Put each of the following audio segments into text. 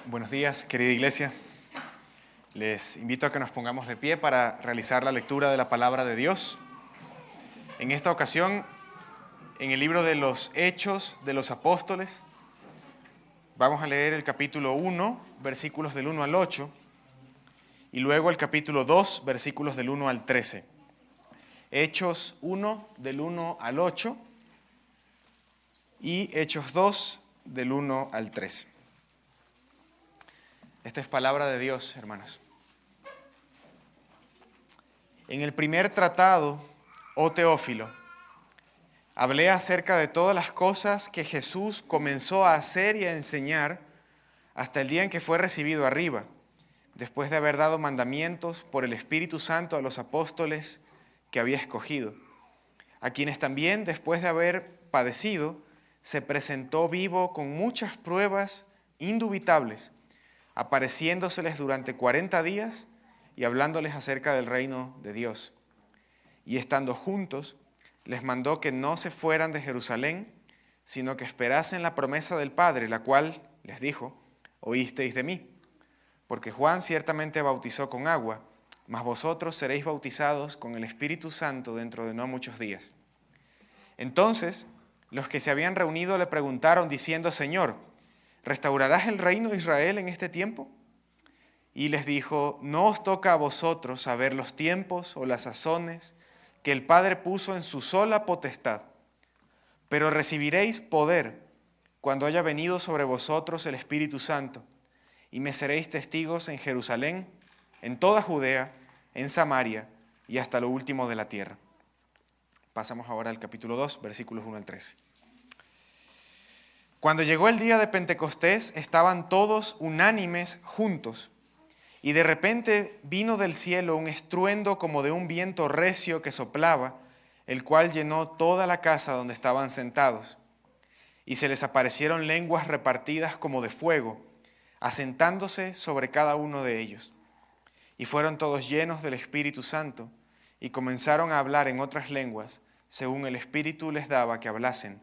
Buenos días, querida iglesia. Les invito a que nos pongamos de pie para realizar la lectura de la palabra de Dios. En esta ocasión, en el libro de los Hechos de los Apóstoles, vamos a leer el capítulo 1, versículos del 1 al 8, y luego el capítulo 2, versículos del 1 al 13. Hechos 1, del 1 al 8, y Hechos 2, del 1 al 13. Esta es palabra de Dios, hermanos. En el primer tratado, oh Teófilo, hablé acerca de todas las cosas que Jesús comenzó a hacer y a enseñar hasta el día en que fue recibido arriba, después de haber dado mandamientos por el Espíritu Santo a los apóstoles que había escogido, a quienes también, después de haber padecido, se presentó vivo con muchas pruebas indubitables, apareciéndoseles durante 40 días y hablándoles acerca del reino de Dios. Y estando juntos, les mandó que no se fueran de Jerusalén, sino que esperasen la promesa del Padre, la cual, les dijo, oísteis de mí. Porque Juan ciertamente bautizó con agua, mas vosotros seréis bautizados con el Espíritu Santo dentro de no muchos días. Entonces, los que se habían reunido le preguntaron, diciendo, Señor, ¿restaurarás el reino de Israel en este tiempo? Y les dijo, no os toca a vosotros saber los tiempos o las sazones que el Padre puso en su sola potestad, pero recibiréis poder cuando haya venido sobre vosotros el Espíritu Santo, y me seréis testigos en Jerusalén, en toda Judea, en Samaria y hasta lo último de la tierra. Pasamos ahora al capítulo 2, versículos 1 al 13. Cuando llegó el día de Pentecostés, estaban todos unánimes juntos, y de repente vino del cielo un estruendo como de un viento recio que soplaba, el cual llenó toda la casa donde estaban sentados. Y se les aparecieron lenguas repartidas como de fuego, asentándose sobre cada uno de ellos. Y fueron todos llenos del Espíritu Santo, y comenzaron a hablar en otras lenguas, según el Espíritu les daba que hablasen.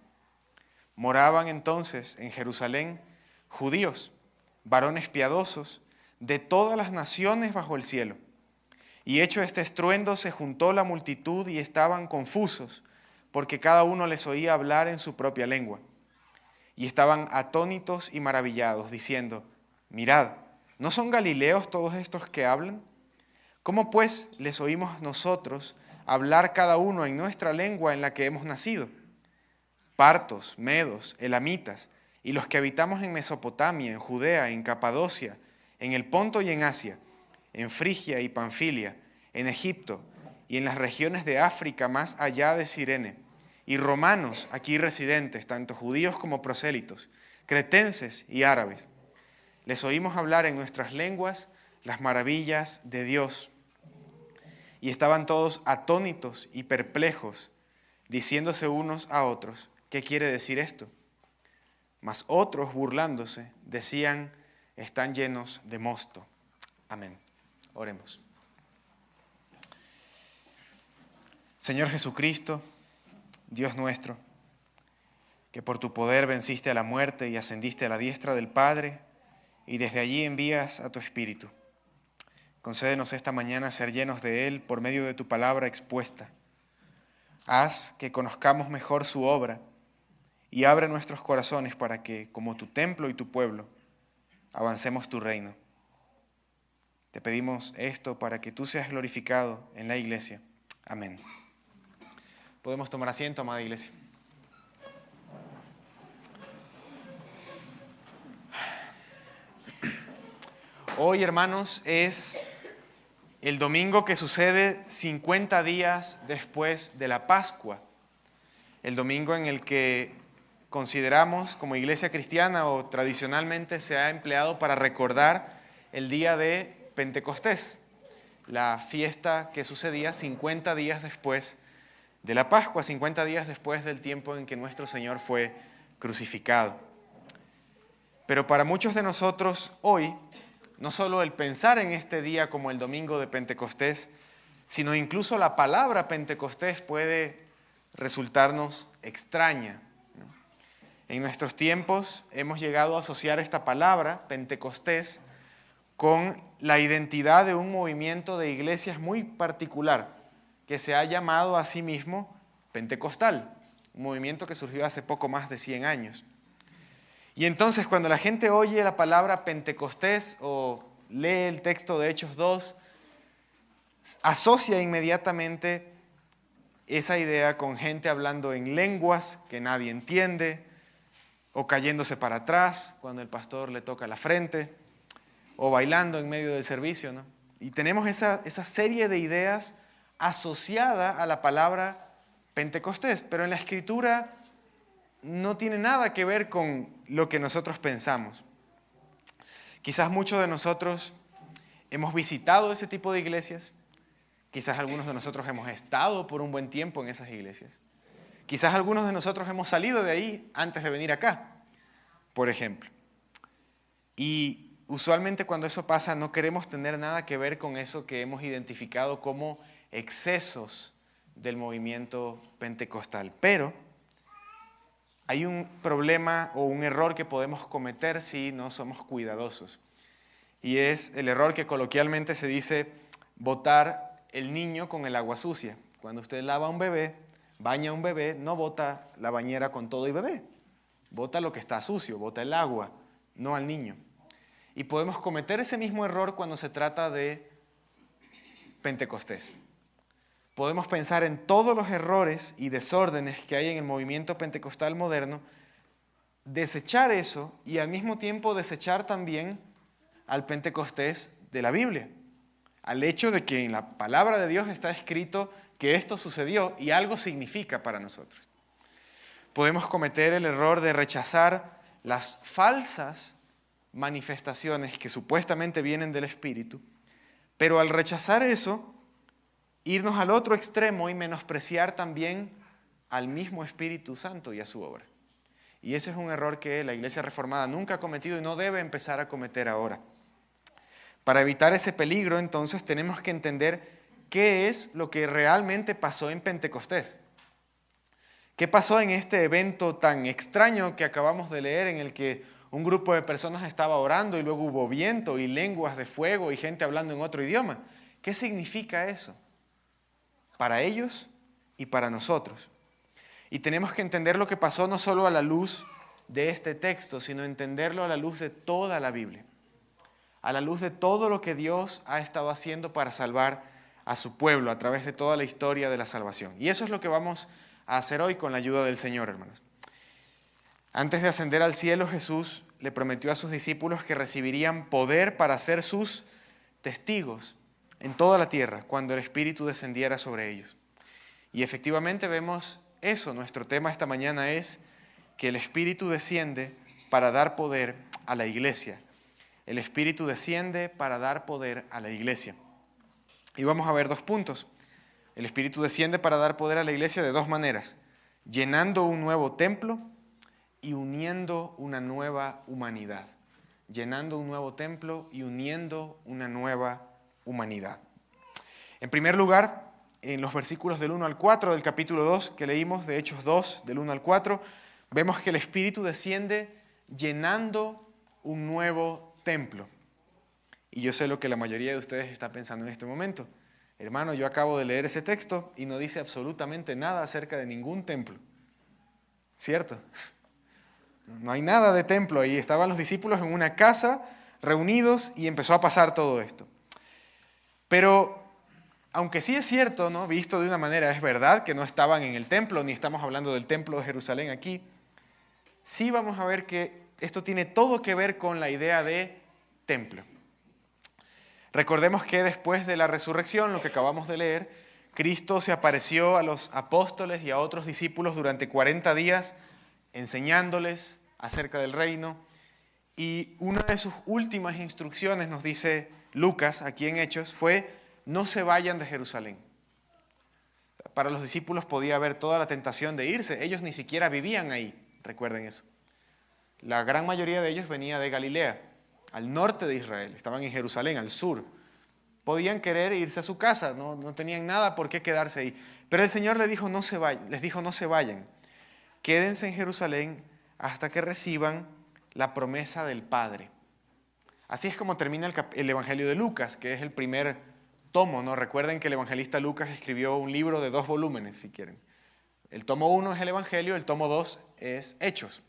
Moraban entonces en Jerusalén judíos, varones piadosos, de todas las naciones bajo el cielo. Y hecho este estruendo se juntó la multitud y estaban confusos, porque cada uno les oía hablar en su propia lengua. Y estaban atónitos y maravillados, diciendo, mirad, ¿no son galileos todos estos que hablan? ¿Cómo pues les oímos nosotros hablar cada uno en nuestra lengua en la que hemos nacido? Partos, medos, elamitas, y los que habitamos en Mesopotamia, en Judea, en Capadocia, en el Ponto y en Asia, en Frigia y Panfilia, en Egipto y en las regiones de África más allá de Cirene, y romanos aquí residentes, tanto judíos como prosélitos, cretenses y árabes. Les oímos hablar en nuestras lenguas las maravillas de Dios. Y estaban todos atónitos y perplejos, diciéndose unos a otros, ¿qué quiere decir esto? Mas otros, burlándose, decían, están llenos de mosto. Amén. Oremos. Señor Jesucristo, Dios nuestro, que por tu poder venciste a la muerte y ascendiste a la diestra del Padre, y desde allí envías a tu Espíritu. Concédenos esta mañana ser llenos de Él por medio de tu palabra expuesta. Haz que conozcamos mejor su obra y abre nuestros corazones para que, como tu templo y tu pueblo, avancemos tu reino. Te pedimos esto para que tú seas glorificado en la iglesia. Amén. Podemos tomar asiento, amada iglesia. Hoy, hermanos, es el domingo que sucede 50 días después de la Pascua. El domingo en el que consideramos como iglesia cristiana o tradicionalmente se ha empleado para recordar el día de Pentecostés, la fiesta que sucedía 50 días después de la Pascua, 50 días después del tiempo en que nuestro Señor fue crucificado. Pero para muchos de nosotros hoy, no solo el pensar en este día como el domingo de Pentecostés, sino incluso la palabra Pentecostés puede resultarnos extraña, ¿no? En nuestros tiempos hemos llegado a asociar esta palabra, Pentecostés, con la identidad de un movimiento de iglesias muy particular, que se ha llamado a sí mismo pentecostal, un movimiento que surgió hace poco más de 100 años. Y entonces cuando la gente oye la palabra Pentecostés o lee el texto de Hechos 2, asocia inmediatamente esa idea con gente hablando en lenguas que nadie entiende, o cayéndose para atrás cuando el pastor le toca la frente, o bailando en medio del servicio, ¿no? Y tenemos esa serie de ideas asociada a la palabra Pentecostés, pero en la Escritura no tiene nada que ver con lo que nosotros pensamos. Quizás muchos de nosotros hemos visitado ese tipo de iglesias, quizás algunos de nosotros hemos estado por un buen tiempo en esas iglesias, quizás algunos de nosotros hemos salido de ahí antes de venir acá, por ejemplo. Y usualmente cuando eso pasa no queremos tener nada que ver con eso que hemos identificado como excesos del movimiento pentecostal. Pero hay un problema o un error que podemos cometer si no somos cuidadosos. Y es el error que coloquialmente se dice botar el niño con el agua sucia. Cuando usted lava a un bebé, baña a un bebé, no bota la bañera con todo y bebé. Bota lo que está sucio, bota el agua, no al niño. Y podemos cometer ese mismo error cuando se trata de Pentecostés. Podemos pensar en todos los errores y desórdenes que hay en el movimiento pentecostal moderno, desechar eso y al mismo tiempo desechar también al Pentecostés de la Biblia, al hecho de que en la palabra de Dios está escrito que esto sucedió y algo significa para nosotros. Podemos cometer el error de rechazar las falsas manifestaciones que supuestamente vienen del Espíritu, pero al rechazar eso, irnos al otro extremo y menospreciar también al mismo Espíritu Santo y a su obra. Y ese es un error que la Iglesia Reformada nunca ha cometido y no debe empezar a cometer ahora. Para evitar ese peligro, entonces, tenemos que entender qué es lo que realmente pasó en Pentecostés. ¿Qué pasó en este evento tan extraño que acabamos de leer, en el que un grupo de personas estaba orando y luego hubo viento y lenguas de fuego y gente hablando en otro idioma? ¿Qué significa eso para ellos y para nosotros? Y tenemos que entender lo que pasó no solo a la luz de este texto, sino entenderlo a la luz de toda la Biblia, a la luz de todo lo que Dios ha estado haciendo para salvar a su pueblo a través de toda la historia de la salvación. Y eso es lo que vamos a hacer hoy con la ayuda del Señor, hermanos. Antes de ascender al cielo, Jesús le prometió a sus discípulos que recibirían poder para ser sus testigos en toda la tierra cuando el Espíritu descendiera sobre ellos. Y efectivamente vemos eso. Nuestro tema esta mañana es que el Espíritu desciende para dar poder a la iglesia. El Espíritu desciende para dar poder a la iglesia. Y vamos a ver 2 puntos. El Espíritu desciende para dar poder a la iglesia de 2 maneras: llenando un nuevo templo y uniendo una nueva humanidad. Llenando un nuevo templo y uniendo una nueva humanidad. En primer lugar, en los versículos del 1 al 4 del capítulo 2 que leímos, de Hechos 2, del 1 al 4, vemos que el Espíritu desciende llenando un nuevo templo. Y yo sé lo que la mayoría de ustedes está pensando en este momento. Hermano, yo acabo de leer ese texto y no dice absolutamente nada acerca de ningún templo. ¿Cierto? No hay nada de templo ahí. Estaban los discípulos en una casa reunidos y empezó a pasar todo esto. Pero, aunque sí es cierto, ¿no? Visto de una manera, es verdad que no estaban en el templo, ni estamos hablando del templo de Jerusalén aquí, sí vamos a ver que esto tiene todo que ver con la idea de templo. Recordemos que después de la resurrección, lo que acabamos de leer, Cristo se apareció a los apóstoles y a otros discípulos durante 40 días, enseñándoles acerca del reino. Y una de sus últimas instrucciones, nos dice Lucas, aquí en Hechos, fue: no se vayan de Jerusalén. Para los discípulos podía haber toda la tentación de irse. Ellos ni siquiera vivían ahí, recuerden eso. La gran mayoría de ellos venía de Galilea, al norte de Israel. Estaban en Jerusalén, al sur. Podían querer irse a su casa, no tenían nada por qué quedarse ahí. Pero el Señor les dijo: no se vayan. Quédense en Jerusalén hasta que reciban la promesa del Padre. Así es como termina el Evangelio de Lucas, que es el primer tomo, ¿no? Recuerden que el evangelista Lucas escribió un libro de 2 volúmenes, si quieren. El tomo 1 es el Evangelio, el tomo 2 es Hechos.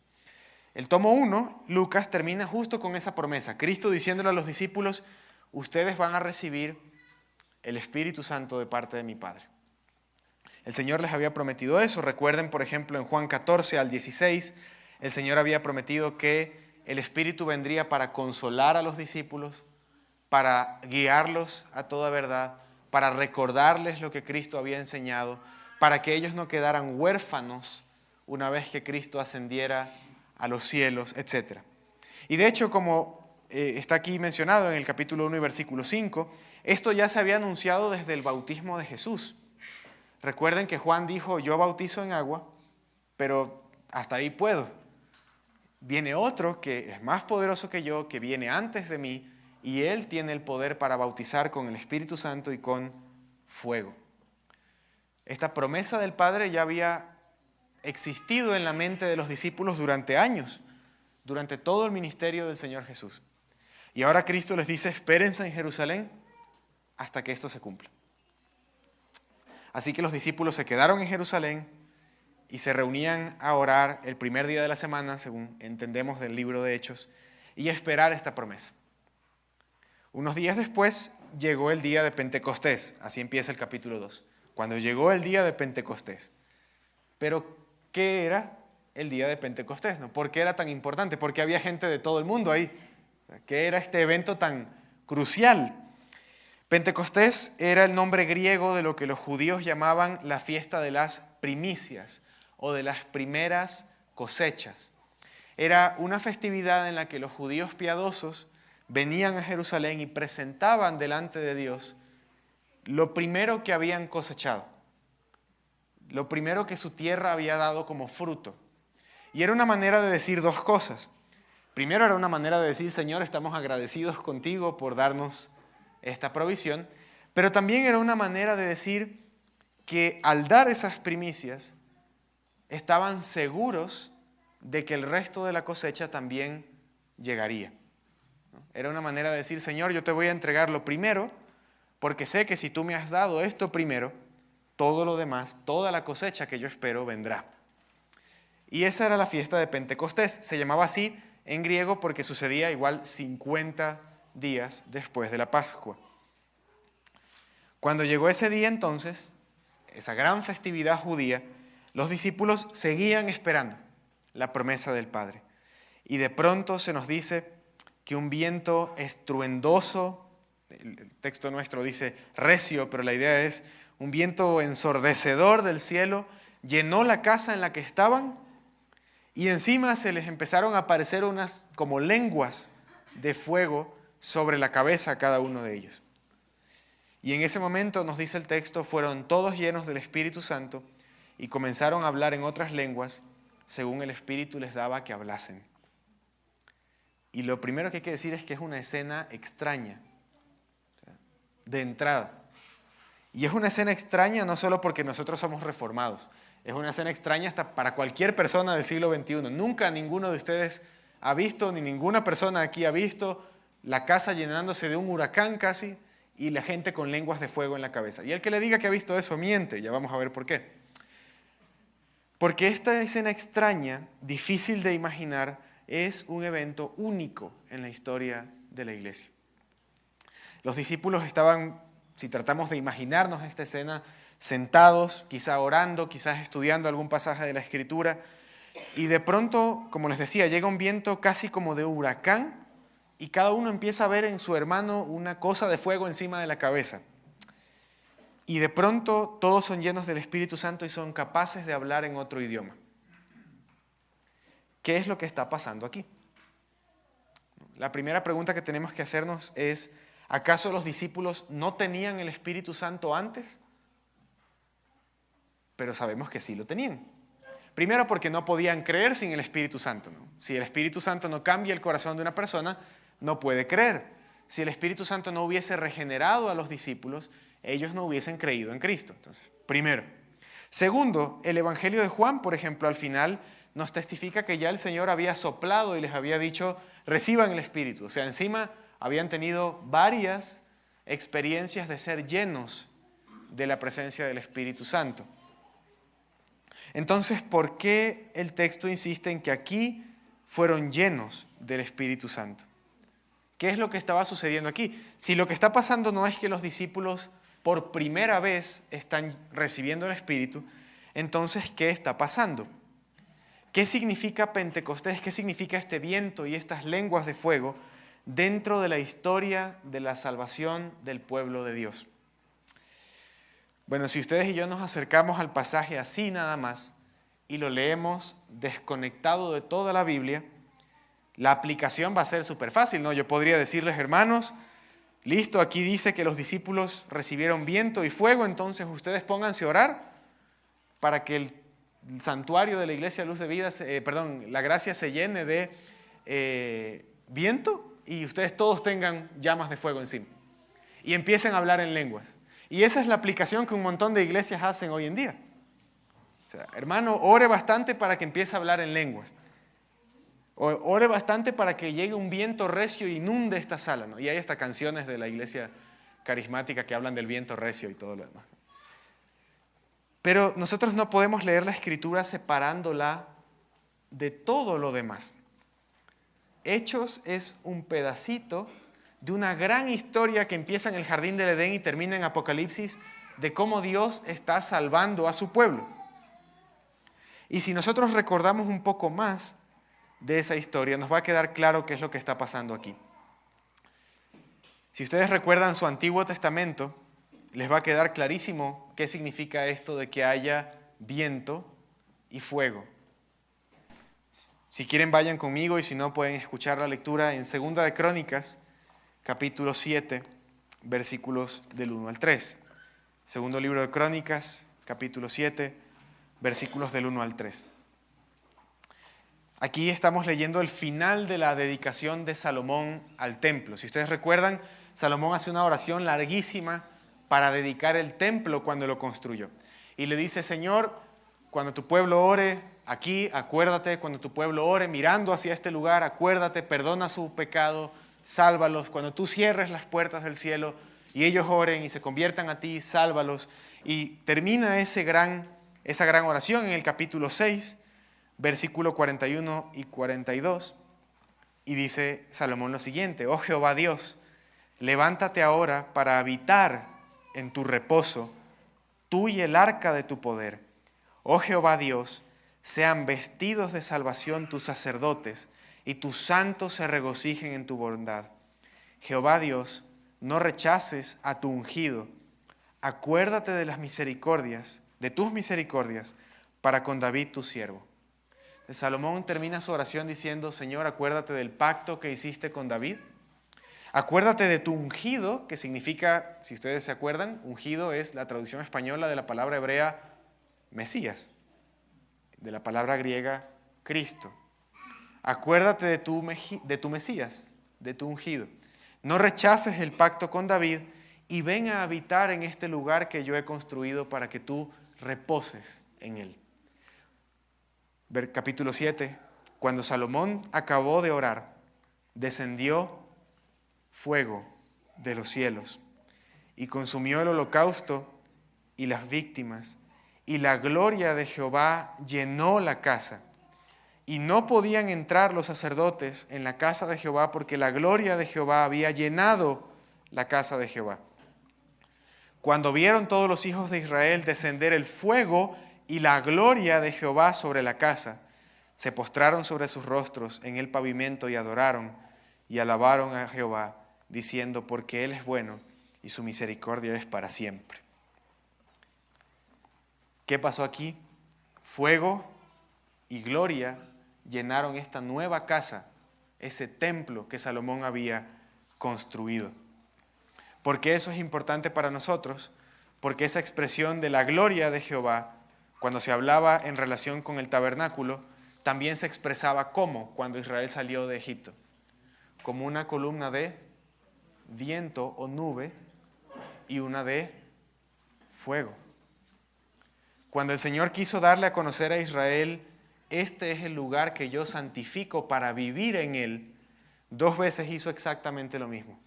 El tomo 1, Lucas, termina justo con esa promesa. Cristo diciéndole a los discípulos, ustedes van a recibir el Espíritu Santo de parte de mi Padre. El Señor les había prometido eso. Recuerden, por ejemplo, en Juan 14 al 16, el Señor había prometido que el Espíritu vendría para consolar a los discípulos, para guiarlos a toda verdad, para recordarles lo que Cristo había enseñado, para que ellos no quedaran huérfanos una vez que Cristo ascendiera a los cielos, etc. Y de hecho, como está aquí mencionado en el capítulo 1 y versículo 5, esto ya se había anunciado desde el bautismo de Jesús. Recuerden que Juan dijo, yo bautizo en agua, pero hasta ahí puedo. Viene otro que es más poderoso que yo, que viene antes de mí, y él tiene el poder para bautizar con el Espíritu Santo y con fuego. Esta promesa del Padre ya había existido en la mente de los discípulos durante años, durante todo el ministerio del Señor Jesús. Y ahora Cristo les dice, espérense en Jerusalén hasta que esto se cumpla. Así que los discípulos se quedaron en Jerusalén y se reunían a orar el primer día de la semana, según entendemos del libro de Hechos, y a esperar esta promesa. Unos días después llegó el día de Pentecostés, así empieza el capítulo 2, cuando llegó el día de Pentecostés. Pero, ¿qué era el día de Pentecostés? ¿No? ¿Por qué era tan importante? Porque había gente de todo el mundo ahí. ¿Qué era este evento tan crucial? Pentecostés era el nombre griego de lo que los judíos llamaban la fiesta de las primicias o de las primeras cosechas. Era una festividad en la que los judíos piadosos venían a Jerusalén y presentaban delante de Dios lo primero que habían cosechado, lo primero que su tierra había dado como fruto. Y era una manera de decir 2 cosas. Primero era una manera de decir, Señor, estamos agradecidos contigo por darnos esta provisión, pero también era una manera de decir que al dar esas primicias estaban seguros de que el resto de la cosecha también llegaría. Era una manera de decir, Señor, yo te voy a entregar lo primero, porque sé que si tú me has dado esto primero, todo lo demás, toda la cosecha que yo espero vendrá. Y esa era la fiesta de Pentecostés. Se llamaba así en griego porque sucedía igual 50 días después de la Pascua. Cuando llegó ese día entonces, esa gran festividad judía, los discípulos seguían esperando la promesa del Padre. Y de pronto se nos dice que un viento estruendoso, el texto nuestro dice recio, pero la idea es un viento ensordecedor del cielo, llenó la casa en la que estaban y encima se les empezaron a aparecer unas como lenguas de fuego sobre la cabeza a cada uno de ellos. Y en ese momento, nos dice el texto, fueron todos llenos del Espíritu Santo y comenzaron a hablar en otras lenguas según el Espíritu les daba que hablasen. Y lo primero que hay que decir es que es una escena extraña, de entrada. Y es una escena extraña no solo porque nosotros somos reformados, es una escena extraña hasta para cualquier persona del siglo XXI. Nunca ninguno de ustedes ha visto, ni ninguna persona aquí ha visto la casa llenándose de un huracán casi y la gente con lenguas de fuego en la cabeza. Y el que le diga que ha visto eso miente, ya vamos a ver por qué. Porque esta escena extraña, difícil de imaginar, es un evento único en la historia de la iglesia. Los discípulos estaban, si tratamos de imaginarnos esta escena, sentados, quizá orando, quizás estudiando algún pasaje de la Escritura, y de pronto, como les decía, llega un viento casi como de huracán, y cada uno empieza a ver en su hermano una cosa de fuego encima de la cabeza. Y de pronto todos son llenos del Espíritu Santo y son capaces de hablar en otro idioma. ¿Qué es lo que está pasando aquí? La primera pregunta que tenemos que hacernos es, ¿acaso los discípulos no tenían el Espíritu Santo antes? Pero sabemos que sí lo tenían. Primero porque no podían creer sin el Espíritu Santo, ¿no? Si el Espíritu Santo no cambia el corazón de una persona, no puede creer. Si el Espíritu Santo no hubiese regenerado a los discípulos, ellos no hubiesen creído en Cristo. Entonces, primero. Segundo, el Evangelio de Juan, por ejemplo, al final nos testifica que ya el Señor había soplado y les había dicho, reciban el Espíritu. O sea, encima habían tenido varias experiencias de ser llenos de la presencia del Espíritu Santo. Entonces, ¿por qué el texto insiste en que aquí fueron llenos del Espíritu Santo? ¿Qué es lo que estaba sucediendo aquí? Si lo que está pasando no es que los discípulos por primera vez están recibiendo el Espíritu, entonces, ¿qué está pasando? ¿Qué significa Pentecostés? ¿Qué significa este viento y estas lenguas de fuego dentro de la historia de la salvación del pueblo de Dios? Bueno, si ustedes y yo nos acercamos al pasaje así nada más y lo leemos desconectado de toda la Biblia, la aplicación va a ser súper fácil, ¿no? Yo podría decirles, hermanos, listo, aquí dice que los discípulos recibieron viento y fuego, entonces ustedes pónganse a orar para que el santuario de la Iglesia Luz de Vida, la gracia se llene de viento y ustedes todos tengan llamas de fuego encima. Y empiecen a hablar en lenguas. Y esa es la aplicación que un montón de iglesias hacen hoy en día. O sea, hermano, ore bastante para que empiece a hablar en lenguas. Ore bastante para que llegue un viento recio e inunde esta sala, ¿no? Y hay hasta canciones de la iglesia carismática que hablan del viento recio y todo lo demás. Pero nosotros no podemos leer la Escritura separándola de todo lo demás. Hechos es un pedacito de una gran historia que empieza en el Jardín del Edén y termina en Apocalipsis, de cómo Dios está salvando a su pueblo. Y si nosotros recordamos un poco más de esa historia, nos va a quedar claro qué es lo que está pasando aquí. Si ustedes recuerdan su Antiguo Testamento, les va a quedar clarísimo qué significa esto de que haya viento y fuego. Si quieren, vayan conmigo, y si no, pueden escuchar la lectura en 2 de Crónicas, capítulo 7, versículos del 1 al 3. Segundo libro de Crónicas, capítulo 7, versículos del 1 al 3. Aquí estamos leyendo el final de la dedicación de Salomón al templo. Si ustedes recuerdan, Salomón hace una oración larguísima para dedicar el templo cuando lo construyó. Y le dice, Señor, cuando tu pueblo ore aquí, acuérdate, cuando tu pueblo ore mirando hacia este lugar, acuérdate, perdona su pecado, sálvalos. Cuando tú cierres las puertas del cielo y ellos oren y se conviertan a ti, sálvalos. Y termina esa gran oración en el capítulo 6, versículo 41 y 42, y dice Salomón lo siguiente: oh Jehová Dios, levántate ahora para habitar en tu reposo, tú y el arca de tu poder. Oh Jehová Dios, sean vestidos de salvación tus sacerdotes, y tus santos se regocijen en tu bondad. Jehová Dios, no rechaces a tu ungido. Acuérdate de las misericordias, de tus misericordias, para con David tu siervo. Salomón termina su oración diciendo, Señor, acuérdate del pacto que hiciste con David. Acuérdate de tu ungido, que significa, si ustedes se acuerdan, ungido es la traducción española de la palabra hebrea Mesías, de la palabra griega Cristo. Acuérdate de tu Mesías, de tu ungido. No rechaces el pacto con David y ven a habitar en este lugar que yo he construido para que tú reposes en él. Capítulo 7, cuando Salomón acabó de orar, descendió fuego de los cielos y consumió el holocausto y las víctimas, y la gloria de Jehová llenó la casa. Y no podían entrar los sacerdotes en la casa de Jehová porque la gloria de Jehová había llenado la casa de Jehová. Cuando vieron todos los hijos de Israel descender el fuego y la gloria de Jehová sobre la casa, se postraron sobre sus rostros en el pavimento y adoraron y alabaron a Jehová, diciendo, porque Él es bueno y su misericordia es para siempre. ¿Qué pasó aquí? Fuego y gloria llenaron esta nueva casa, ese templo que Salomón había construido. ¿Por qué eso es importante para nosotros? Porque esa expresión de la gloria de Jehová, cuando se hablaba en relación con el tabernáculo, también se expresaba como cuando Israel salió de Egipto, como una columna de viento o nube y una de fuego. Cuando el Señor quiso darle a conocer a Israel este es el lugar que yo santifico para vivir en él, 2 veces hizo exactamente lo mismo.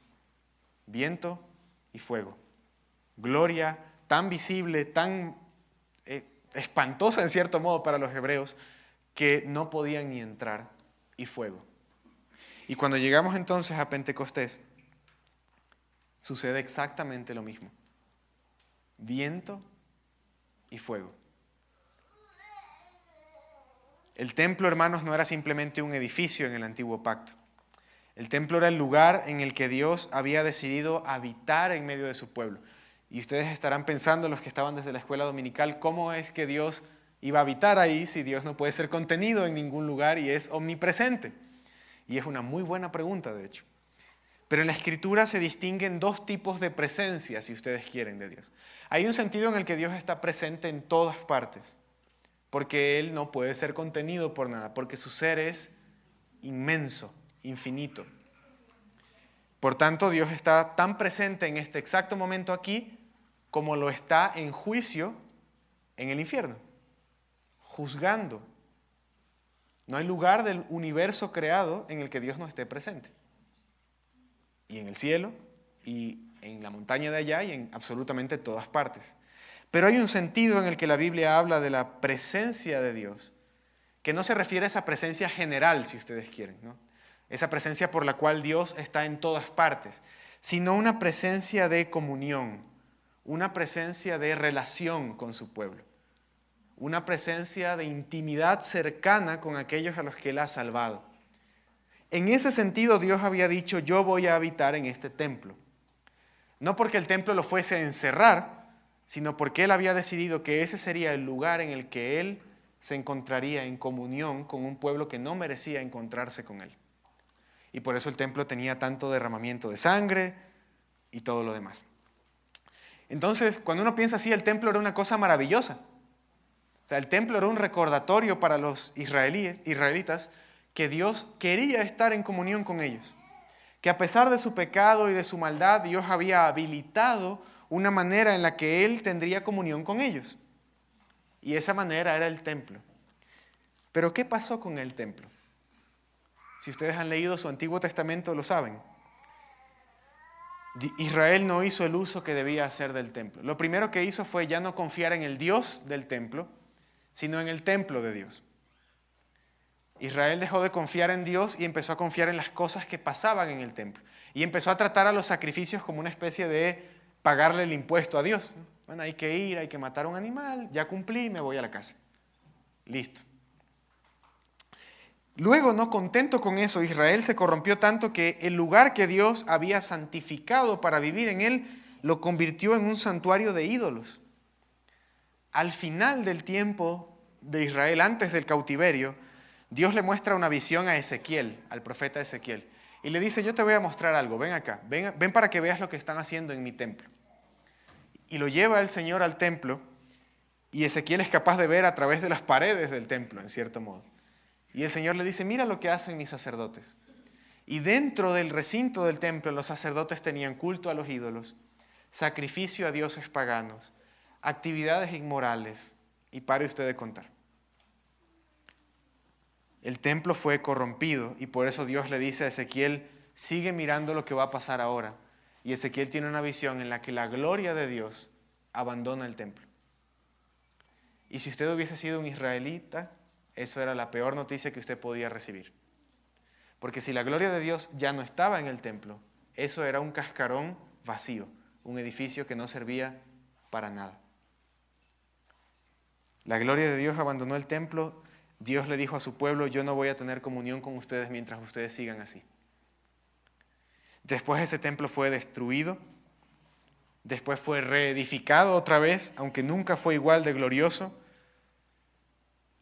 Viento y fuego. Gloria tan visible, tan espantosa en cierto modo para los hebreos, que no podían ni entrar, y fuego. Y cuando llegamos entonces a Pentecostés, sucede exactamente lo mismo. Viento y fuego. El templo, hermanos, no era simplemente un edificio en el antiguo pacto. El templo era el lugar en el que Dios había decidido habitar en medio de su pueblo. Y ustedes estarán pensando, los que estaban desde la escuela dominical, ¿cómo es que Dios iba a habitar ahí si Dios no puede ser contenido en ningún lugar y es omnipresente? Y es una muy buena pregunta, de hecho. Pero en la Escritura se distinguen 2 tipos de presencia, si ustedes quieren, de Dios. Hay un sentido en el que Dios está presente en todas partes, porque Él no puede ser contenido por nada, porque su ser es inmenso, infinito. Por tanto, Dios está tan presente en este exacto momento aquí como lo está en juicio en el infierno, juzgando. No hay lugar del universo creado en el que Dios no esté presente. Y en el cielo, y en la montaña de allá, y en absolutamente todas partes. Pero hay un sentido en el que la Biblia habla de la presencia de Dios, que no se refiere a esa presencia general, si ustedes quieren, ¿no? Esa presencia por la cual Dios está en todas partes, sino una presencia de comunión, una presencia de relación con su pueblo, una presencia de intimidad cercana con aquellos a los que Él ha salvado. En ese sentido, Dios había dicho, yo voy a habitar en este templo. No porque el templo lo fuese a encerrar, sino porque Él había decidido que ese sería el lugar en el que Él se encontraría en comunión con un pueblo que no merecía encontrarse con Él. Y por eso el templo tenía tanto derramamiento de sangre y todo lo demás. Entonces, cuando uno piensa así, el templo era una cosa maravillosa. O sea, el templo era un recordatorio para los israelitas que Dios quería estar en comunión con ellos. Que a pesar de su pecado y de su maldad, Dios había habilitado una manera en la que Él tendría comunión con ellos. Y esa manera era el templo. Pero ¿qué pasó con el templo? Si ustedes han leído su Antiguo Testamento, lo saben. Israel no hizo el uso que debía hacer del templo. Lo primero que hizo fue ya no confiar en el Dios del templo, sino en el templo de Dios. Israel dejó de confiar en Dios y empezó a confiar en las cosas que pasaban en el templo. Y empezó a tratar a los sacrificios como una especie de pagarle el impuesto a Dios. Bueno, hay que ir, hay que matar un animal, ya cumplí, me voy a la casa. Listo. Luego, no contento con eso, Israel se corrompió tanto que el lugar que Dios había santificado para vivir en él, lo convirtió en un santuario de ídolos. Al final del tiempo de Israel, antes del cautiverio, Dios le muestra una visión a Ezequiel, al profeta Ezequiel, y le dice, yo te voy a mostrar algo, ven acá, ven para que veas lo que están haciendo en mi templo. Y lo lleva el Señor al templo, y Ezequiel es capaz de ver a través de las paredes del templo, en cierto modo. Y el Señor le dice, mira lo que hacen mis sacerdotes. Y dentro del recinto del templo, los sacerdotes tenían culto a los ídolos, sacrificio a dioses paganos, actividades inmorales, y pare usted de contar. El templo fue corrompido y por eso Dios le dice a Ezequiel, sigue mirando lo que va a pasar ahora. Y Ezequiel tiene una visión en la que la gloria de Dios abandona el templo. Y si usted hubiese sido un israelita, eso era la peor noticia que usted podía recibir. Porque si la gloria de Dios ya no estaba en el templo, eso era un cascarón vacío, un edificio que no servía para nada. La gloria de Dios abandonó el templo. Dios le dijo a su pueblo, yo no voy a tener comunión con ustedes mientras ustedes sigan así. Después ese templo fue destruido, después fue reedificado otra vez, aunque nunca fue igual de glorioso.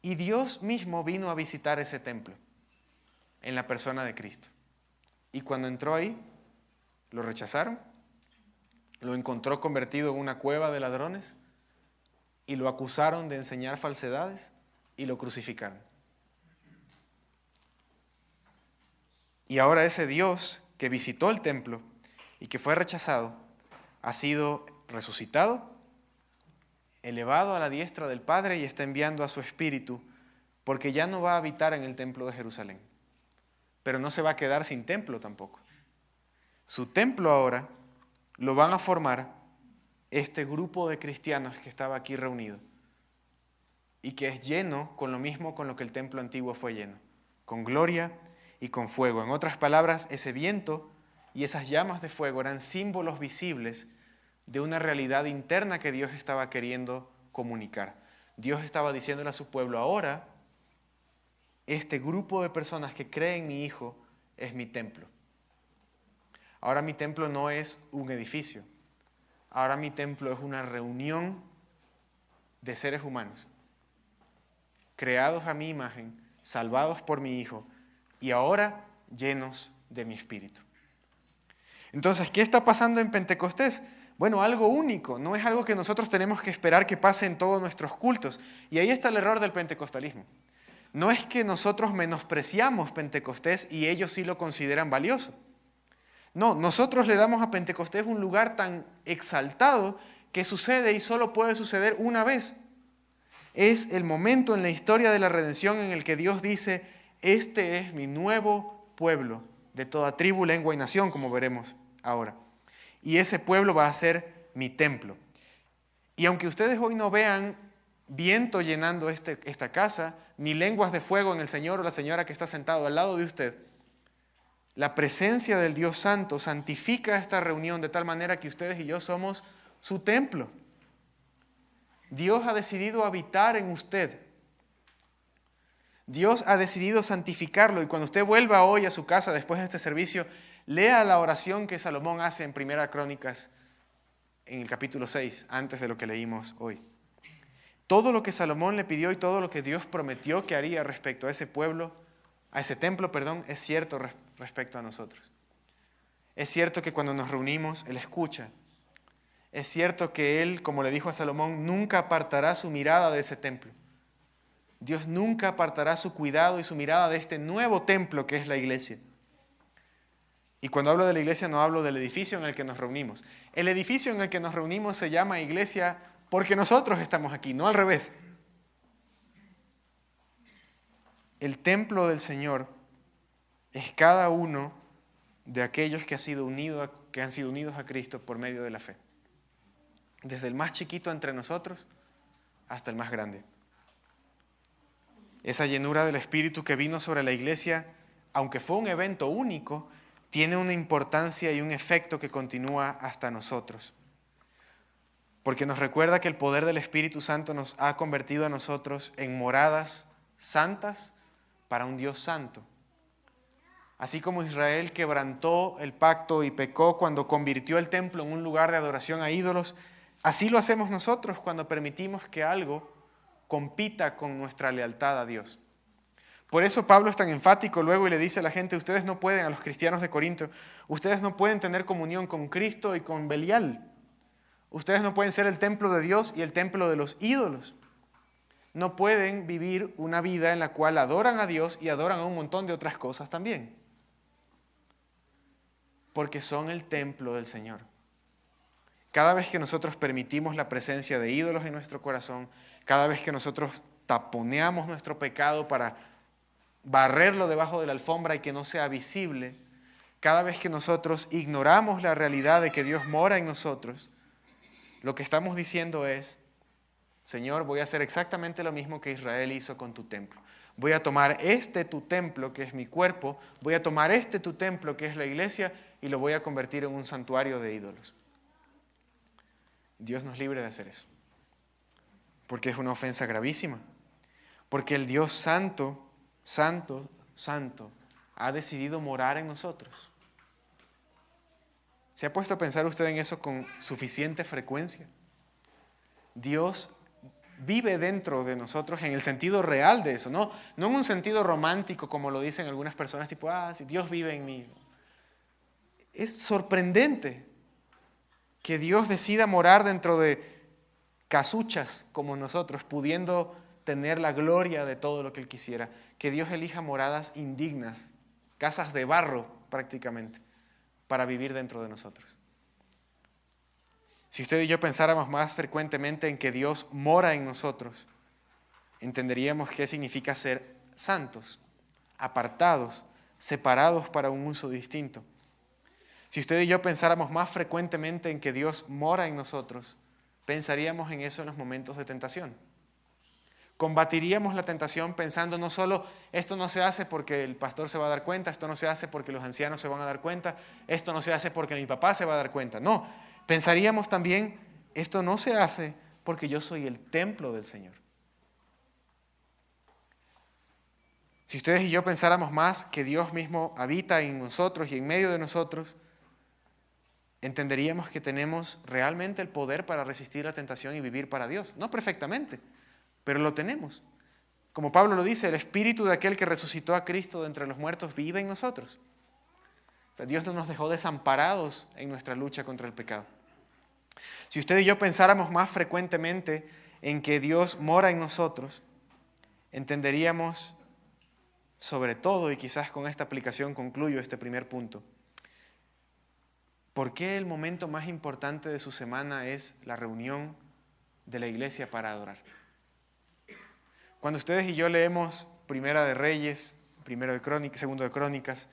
Y Dios mismo vino a visitar ese templo en la persona de Cristo. Y cuando entró ahí, lo rechazaron, lo encontró convertido en una cueva de ladrones y lo acusaron de enseñar falsedades y lo crucificaron. Y ahora ese Dios que visitó el templo y que fue rechazado, ha sido resucitado, elevado a la diestra del Padre y está enviando a su Espíritu porque ya no va a habitar en el templo de Jerusalén, pero no se va a quedar sin templo tampoco. Su templo ahora lo van a formar este grupo de cristianos que estaba aquí reunido y que es lleno con lo mismo con lo que el templo antiguo fue lleno, con gloria y con fuego. En otras palabras, ese viento y esas llamas de fuego eran símbolos visibles de una realidad interna que Dios estaba queriendo comunicar. Dios estaba diciéndole a su pueblo, ahora este grupo de personas que creen en mi Hijo es mi templo. Ahora mi templo no es un edificio. Ahora mi templo es una reunión de seres humanos, creados a mi imagen, salvados por mi Hijo y ahora llenos de mi Espíritu. Entonces, ¿qué está pasando en Pentecostés? Bueno, algo único, no es algo que nosotros tenemos que esperar que pase en todos nuestros cultos. Y ahí está el error del pentecostalismo. No es que nosotros menospreciamos Pentecostés y ellos sí lo consideran valioso. No, nosotros le damos a Pentecostés un lugar tan exaltado que sucede y solo puede suceder una vez. Es el momento en la historia de la redención en el que Dios dice, este es mi nuevo pueblo, de toda tribu, lengua y nación, como veremos ahora. Y ese pueblo va a ser mi templo. Y aunque ustedes hoy no vean viento llenando esta casa, ni lenguas de fuego en el señor o la señora que está sentado al lado de usted, la presencia del Dios Santo santifica esta reunión de tal manera que ustedes y yo somos su templo. Dios ha decidido habitar en usted. Dios ha decidido santificarlo y cuando usted vuelva hoy a su casa después de este servicio, lea la oración que Salomón hace en Primera Crónicas en el capítulo 6, antes de lo que leímos hoy. Todo lo que Salomón le pidió y todo lo que Dios prometió que haría respecto a ese pueblo, a ese templo, es cierto respecto a nosotros. Es cierto que cuando nos reunimos, Él escucha. Es cierto que Él, como le dijo a Salomón, nunca apartará su mirada de ese templo. Dios nunca apartará su cuidado y su mirada de este nuevo templo que es la iglesia. Y cuando hablo de la iglesia no hablo del edificio en el que nos reunimos. El edificio en el que nos reunimos se llama iglesia porque nosotros estamos aquí, no al revés. El templo del Señor es cada uno de aquellos que han sido unidos a Cristo por medio de la fe. Desde el más chiquito entre nosotros hasta el más grande. Esa llenura del Espíritu que vino sobre la iglesia, aunque fue un evento único, tiene una importancia y un efecto que continúa hasta nosotros. Porque nos recuerda que el poder del Espíritu Santo nos ha convertido a nosotros en moradas santas para un Dios santo. Así como Israel quebrantó el pacto y pecó cuando convirtió el templo en un lugar de adoración a ídolos, así lo hacemos nosotros cuando permitimos que algo compita con nuestra lealtad a Dios. Por eso Pablo es tan enfático luego y le dice a la gente, ustedes no pueden, a los cristianos de Corinto, ustedes no pueden tener comunión con Cristo y con Belial. Ustedes no pueden ser el templo de Dios y el templo de los ídolos. No pueden vivir una vida en la cual adoran a Dios y adoran a un montón de otras cosas también. Porque son el templo del Señor. Cada vez que nosotros permitimos la presencia de ídolos en nuestro corazón, cada vez que nosotros taponeamos nuestro pecado para barrerlo debajo de la alfombra y que no sea visible, cada vez que nosotros ignoramos la realidad de que Dios mora en nosotros, lo que estamos diciendo es, Señor, voy a hacer exactamente lo mismo que Israel hizo con tu templo. Voy a tomar tu templo, que es mi cuerpo, voy a tomar tu templo, que es la iglesia, y lo voy a convertir en un santuario de ídolos. Dios nos libre de hacer eso. Porque es una ofensa gravísima. Porque el Dios santo, santo, santo, ha decidido morar en nosotros. ¿Se ha puesto a pensar usted en eso con suficiente frecuencia? Dios vive dentro de nosotros en el sentido real de eso, no en un sentido romántico como lo dicen algunas personas, tipo, si Dios vive en mí. Es sorprendente que Dios decida morar dentro de casuchas como nosotros, pudiendo tener la gloria de todo lo que Él quisiera. Que Dios elija moradas indignas, casas de barro prácticamente, para vivir dentro de nosotros. Si usted y yo pensáramos más frecuentemente en que Dios mora en nosotros, entenderíamos qué significa ser santos, apartados, separados para un uso distinto. Si usted y yo pensáramos más frecuentemente en que Dios mora en nosotros, pensaríamos en eso en los momentos de tentación. Combatiríamos la tentación pensando no solo esto no se hace porque el pastor se va a dar cuenta, esto no se hace porque los ancianos se van a dar cuenta, esto no se hace porque mi papá se va a dar cuenta. No, pensaríamos también esto no se hace porque yo soy el templo del Señor. Si ustedes y yo pensáramos más que Dios mismo habita en nosotros y en medio de nosotros, entenderíamos que tenemos realmente el poder para resistir la tentación y vivir para Dios. No perfectamente, pero lo tenemos. Como Pablo lo dice, el espíritu de aquel que resucitó a Cristo de entre los muertos vive en nosotros. O sea, Dios no nos dejó desamparados en nuestra lucha contra el pecado. Si usted y yo pensáramos más frecuentemente en que Dios mora en nosotros, entenderíamos sobre todo, y quizás con esta aplicación concluyo este primer punto, ¿por qué el momento más importante de su semana es la reunión de la iglesia para adorar? Cuando ustedes y yo leemos Primera de Reyes, Segundo de Crónicas,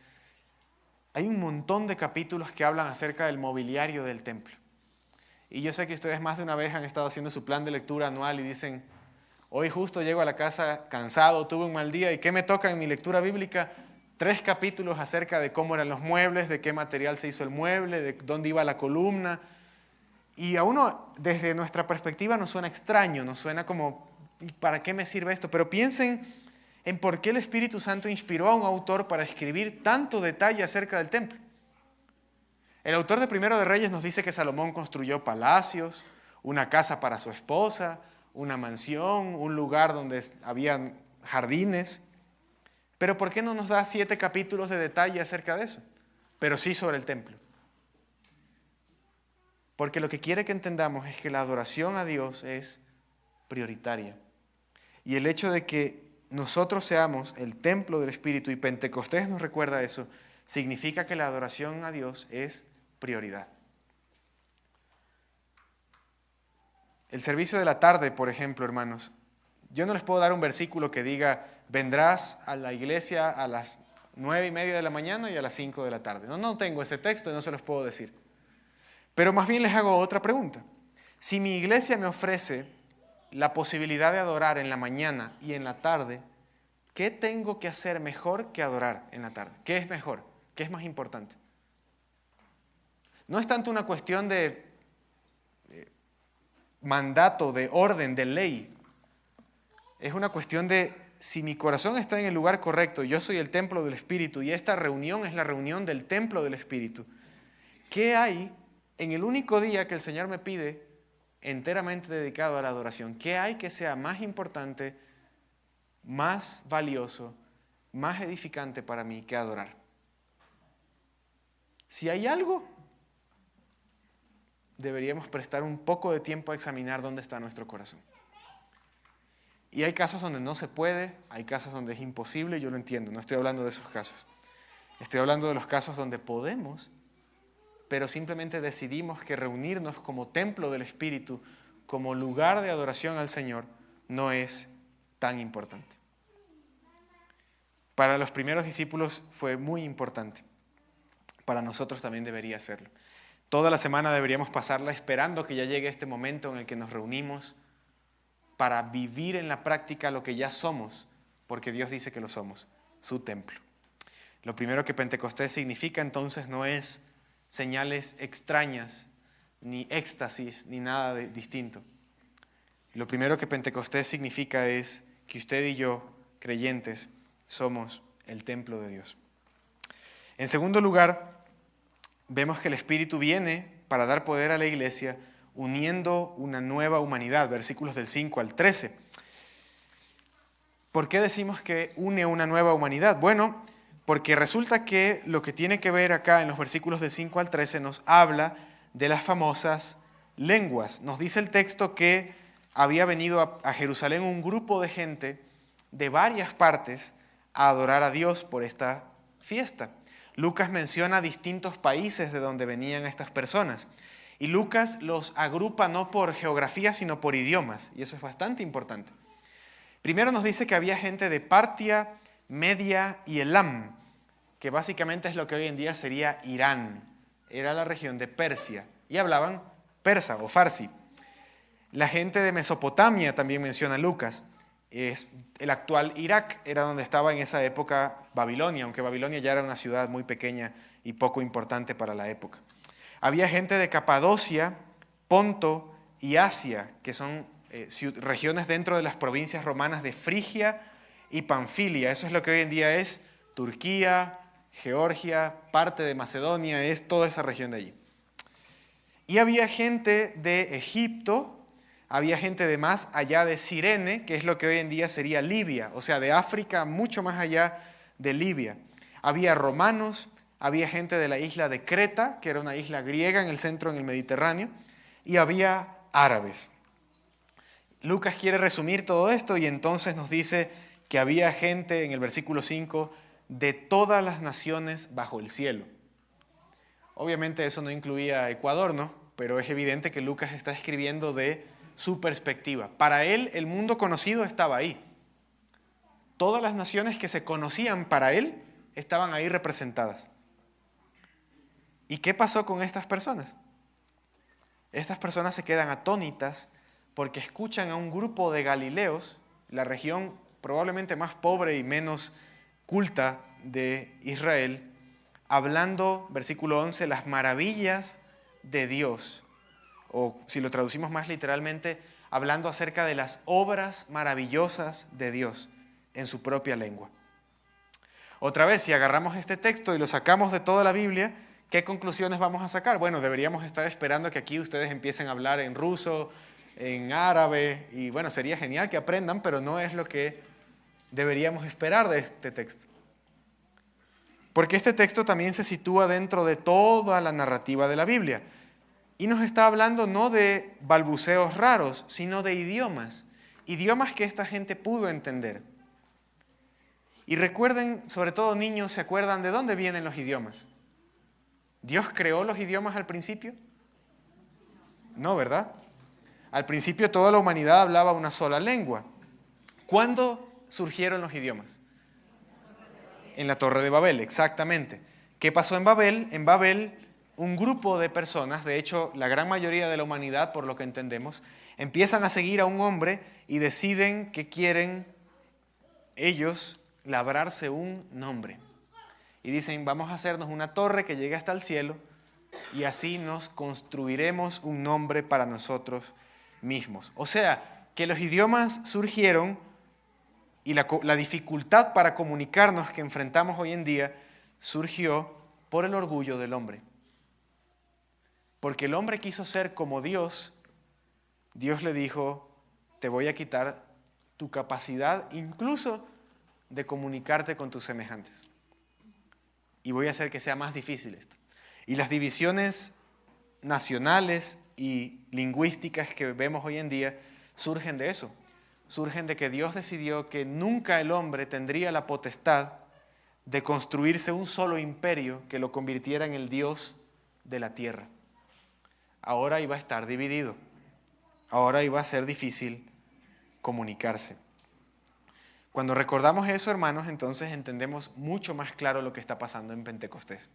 hay un montón de capítulos que hablan acerca del mobiliario del templo. Y yo sé que ustedes más de una vez han estado haciendo su plan de lectura anual y dicen, hoy justo llego a la casa cansado, tuve un mal día, ¿y qué me toca en mi lectura bíblica? 3 capítulos acerca de cómo eran los muebles, de qué material se hizo el mueble, de dónde iba la columna. Y a uno, desde nuestra perspectiva, nos suena extraño, nos suena como, ¿y para qué me sirve esto? Pero piensen en por qué el Espíritu Santo inspiró a un autor para escribir tanto detalle acerca del templo. El autor de Primero de Reyes nos dice que Salomón construyó palacios, una casa para su esposa, una mansión, un lugar donde había jardines. Pero ¿por qué no nos da 7 capítulos de detalle acerca de eso? Pero sí sobre el templo. Porque lo que quiere que entendamos es que la adoración a Dios es prioritaria. Y el hecho de que nosotros seamos el templo del Espíritu, y Pentecostés nos recuerda eso, significa que la adoración a Dios es prioridad. El servicio de la tarde, por ejemplo, hermanos, yo no les puedo dar un versículo que diga, vendrás a la iglesia a las 9:30 de la mañana y a las 5 de la tarde. No tengo ese texto y no se los puedo decir. Pero más bien les hago otra pregunta. Si mi iglesia me ofrece la posibilidad de adorar en la mañana y en la tarde, ¿qué tengo que hacer mejor que adorar en la tarde? ¿Qué es mejor? ¿Qué es más importante? No es tanto una cuestión de mandato, de orden, de ley. Es una cuestión de si mi corazón está en el lugar correcto, yo soy el templo del Espíritu y esta reunión es la reunión del templo del Espíritu. ¿Qué hay en el único día que el Señor me pide enteramente dedicado a la adoración? ¿Qué hay que sea más importante, más valioso, más edificante para mí que adorar? Si hay algo, deberíamos prestar un poco de tiempo a examinar dónde está nuestro corazón. Y hay casos donde no se puede, hay casos donde es imposible, yo lo entiendo, no estoy hablando de esos casos. Estoy hablando de los casos donde podemos, pero simplemente decidimos que reunirnos como templo del Espíritu, como lugar de adoración al Señor, no es tan importante. Para los primeros discípulos fue muy importante. Para nosotros también debería serlo. Toda la semana deberíamos pasarla esperando que ya llegue este momento en el que nos reunimos para vivir en la práctica lo que ya somos, porque Dios dice que lo somos, su templo. Lo primero que Pentecostés significa entonces no es señales extrañas, ni éxtasis, ni nada distinto. Lo primero que Pentecostés significa es que usted y yo, creyentes, somos el templo de Dios. En segundo lugar, vemos que el Espíritu viene para dar poder a la iglesia uniendo una nueva humanidad, versículos del 5 al 13. ¿Por qué decimos que une una nueva humanidad? Bueno, porque resulta que lo que tiene que ver acá en los versículos del 5 al 13 nos habla de las famosas lenguas. Nos dice el texto que había venido a Jerusalén un grupo de gente de varias partes a adorar a Dios por esta fiesta. Lucas menciona distintos países de donde venían estas personas. Y Lucas los agrupa no por geografía, sino por idiomas. Y eso es bastante importante. Primero nos dice que había gente de Partia, Media y Elam, que básicamente es lo que hoy en día sería Irán. Era la región de Persia y hablaban persa o farsi. La gente de Mesopotamia también menciona Lucas. Es el actual Irak, era donde estaba en esa época Babilonia, aunque Babilonia ya era una ciudad muy pequeña y poco importante para la época. Había gente de Capadocia, Ponto y Asia, que son regiones dentro de las provincias romanas de Frigia y Panfilia. Eso es lo que hoy en día es Turquía, Georgia, parte de Macedonia, es toda esa región de allí. Y había gente de Egipto, había gente de más allá de Cirene, que es lo que hoy en día sería Libia, o sea, de África, mucho más allá de Libia. Había romanos, había gente de la isla de Creta, que era una isla griega en el centro, en el Mediterráneo, y había árabes. Lucas quiere resumir todo esto y entonces nos dice que había gente, en el versículo 5, de todas las naciones bajo el cielo. Obviamente eso no incluía a Ecuador, ¿no? Pero es evidente que Lucas está escribiendo de su perspectiva. Para él, el mundo conocido estaba ahí. Todas las naciones que se conocían para él estaban ahí representadas. ¿Y qué pasó con estas personas? Estas personas se quedan atónitas porque escuchan a un grupo de galileos, la región probablemente más pobre y menos culta de Israel, hablando, versículo 11, las maravillas de Dios. O si lo traducimos más literalmente, hablando acerca de las obras maravillosas de Dios en su propia lengua. Otra vez, si agarramos este texto y lo sacamos de toda la Biblia, ¿qué conclusiones vamos a sacar? Bueno, deberíamos estar esperando que aquí ustedes empiecen a hablar en ruso, en árabe, y bueno, sería genial que aprendan, pero no es lo que deberíamos esperar de este texto. Porque este texto también se sitúa dentro de toda la narrativa de la Biblia. Y nos está hablando no de balbuceos raros, sino de idiomas. Idiomas que esta gente pudo entender. Y recuerden, sobre todo niños, ¿se acuerdan de dónde vienen los idiomas? ¿Dios creó los idiomas al principio? No, ¿verdad? Al principio toda la humanidad hablaba una sola lengua. ¿Cuándo surgieron los idiomas? En la Torre de Babel, exactamente. ¿Qué pasó en Babel? En Babel, un grupo de personas, de hecho la gran mayoría de la humanidad, por lo que entendemos, empiezan a seguir a un hombre y deciden que quieren ellos labrarse un nombre. Y dicen, vamos a hacernos una torre que llegue hasta el cielo y así nos construiremos un nombre para nosotros mismos. O sea, que los idiomas surgieron y la dificultad para comunicarnos que enfrentamos hoy en día surgió por el orgullo del hombre. Porque el hombre quiso ser como Dios, Dios le dijo, te voy a quitar tu capacidad incluso de comunicarte con tus semejantes. Y voy a hacer que sea más difícil esto. Y las divisiones nacionales y lingüísticas que vemos hoy en día surgen de eso. Surgen de que Dios decidió que nunca el hombre tendría la potestad de construirse un solo imperio que lo convirtiera en el Dios de la tierra. Ahora iba a estar dividido. Ahora iba a ser difícil comunicarse. Cuando recordamos eso, hermanos, entonces entendemos mucho más claro lo que está pasando en Pentecostés.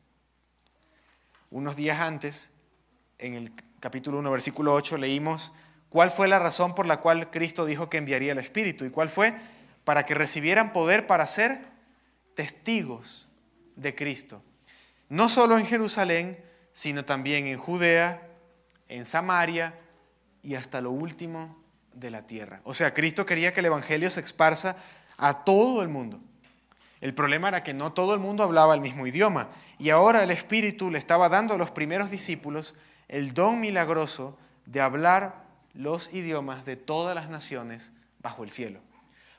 Unos días antes, en el capítulo 1, versículo 8, leímos cuál fue la razón por la cual Cristo dijo que enviaría el Espíritu. ¿Y cuál fue? Para que recibieran poder para ser testigos de Cristo. No solo en Jerusalén, sino también en Judea, en Samaria y hasta lo último de la tierra. O sea, Cristo quería que el Evangelio se esparza a todo el mundo. El problema era que no todo el mundo hablaba el mismo idioma. Y ahora el Espíritu le estaba dando a los primeros discípulos el don milagroso de hablar los idiomas de todas las naciones bajo el cielo.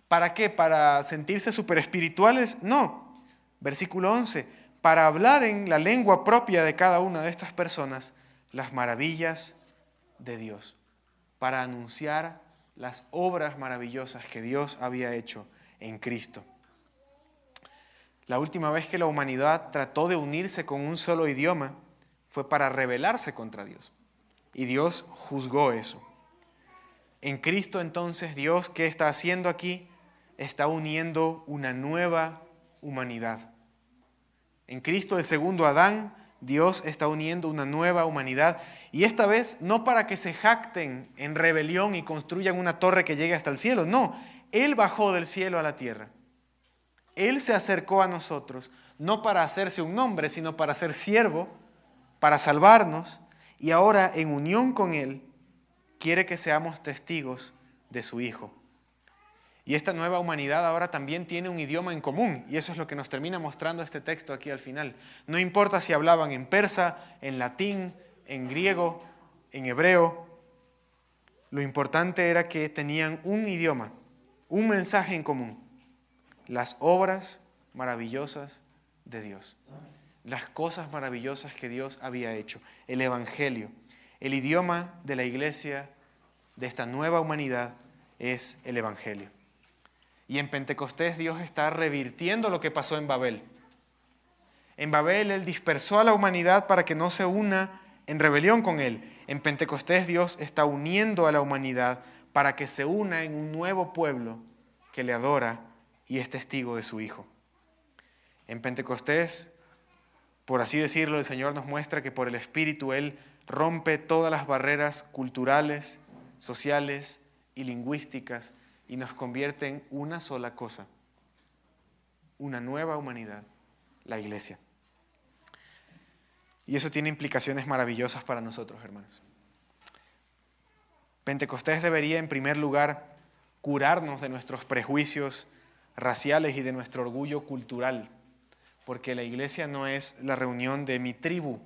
¿Para qué? ¿Para sentirse súper espirituales? No. Versículo 11. Para hablar en la lengua propia de cada una de estas personas las maravillas de Dios. Para anunciar las obras maravillosas que Dios había hecho en Cristo. La última vez que la humanidad trató de unirse con un solo idioma fue para rebelarse contra Dios. Y Dios juzgó eso. En Cristo entonces Dios, ¿qué está haciendo aquí? está uniendo una nueva humanidad. En Cristo, el segundo Adán, Dios está uniendo una nueva humanidad. Y esta vez no para que se jacten en rebelión y construyan una torre que llegue hasta el cielo. No, Él bajó del cielo a la tierra. Él se acercó a nosotros, no para hacerse un nombre, sino para ser siervo, para salvarnos. Y ahora, en unión con Él, quiere que seamos testigos de su Hijo. Y esta nueva humanidad ahora también tiene un idioma en común, y eso es lo que nos termina mostrando este texto aquí al final. No importa si hablaban en persa, en latín, en griego, en hebreo, lo importante era que tenían un idioma, un mensaje en común: las obras maravillosas de Dios, las cosas maravillosas que Dios había hecho, el Evangelio. El idioma de la iglesia, de esta nueva humanidad, es el Evangelio. Y en Pentecostés Dios está revirtiendo lo que pasó en Babel. En Babel Él dispersó a la humanidad para que no se una en rebelión con Él. En Pentecostés Dios está uniendo a la humanidad para que se una en un nuevo pueblo que le adora y es testigo de su Hijo. En Pentecostés, por así decirlo, el Señor nos muestra que por el Espíritu Él rompe todas las barreras culturales, sociales y lingüísticas y nos convierte en una sola cosa: una nueva humanidad, la iglesia. Y eso tiene implicaciones maravillosas para nosotros, hermanos. Pentecostés debería, en primer lugar, curarnos de nuestros prejuicios raciales y de nuestro orgullo cultural, porque la iglesia no es la reunión de mi tribu.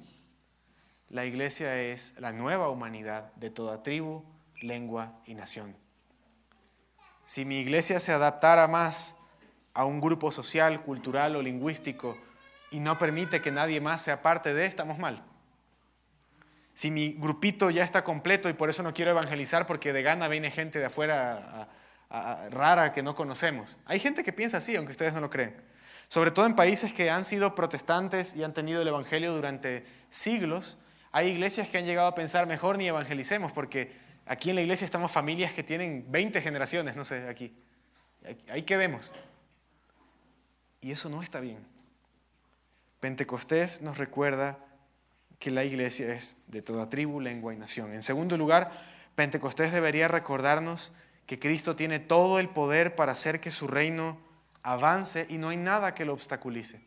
La iglesia es la nueva humanidad de toda tribu, lengua y nación. Si mi iglesia se adaptara más a un grupo social, cultural o lingüístico y no permite que nadie más sea parte de, estamos mal. Si mi grupito ya está completo y por eso no quiero evangelizar porque de gana viene gente de afuera rara que no conocemos. Hay gente que piensa así, aunque ustedes no lo creen. Sobre todo en países que han sido protestantes y han tenido el evangelio durante siglos, hay iglesias que han llegado a pensar: mejor ni evangelicemos, porque aquí en la iglesia estamos familias que tienen 20 generaciones, no sé, aquí. Ahí quedemos. Y eso no está bien. Pentecostés nos recuerda que la iglesia es de toda tribu, lengua y nación. En segundo lugar, Pentecostés debería recordarnos que Cristo tiene todo el poder para hacer que su reino avance y no hay nada que lo obstaculice.